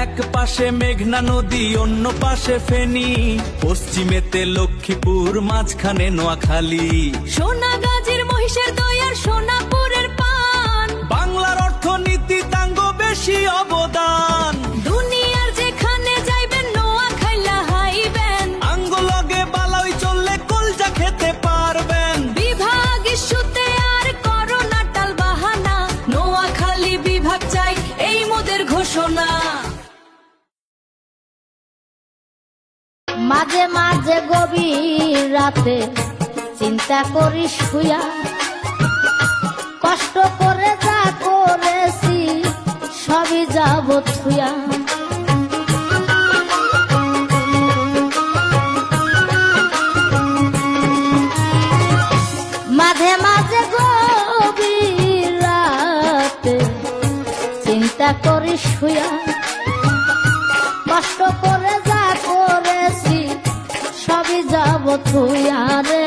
এক পাশে মেঘনা নদী অন্য পাশে ফেনী, পশ্চিমেতে লক্ষ্মীপুর মাঝখানে নোয়াখালী। সোনাগাজীর মহিষের দই আর সোনাপুরের পান, বাংলার অর্থনীতি তাঙ্গ বেশি অবদান। দুনিয়ার যেখানে যাইবেন নোয়াখাইলা হাইবেন, আঙ্গুলগে বালাই চললে কলজা খেতে পারবেন। বিভাগ ইস্যুতে আর করোনা টাল বাহানা, নোয়াখালী বিভাগ চাই এই মোদের ঘোষণা। মাঝে মাঝে গভীর রাতে চিন্তা করি শুয়া, কষ্ট করে যা করেছি সবই যাব থুয়া। মাঝে মাঝে গভীর রাতে চিন্তা করি শুয়া, কষ্ট করে যা করেছি সবই যাব থুয়া রে।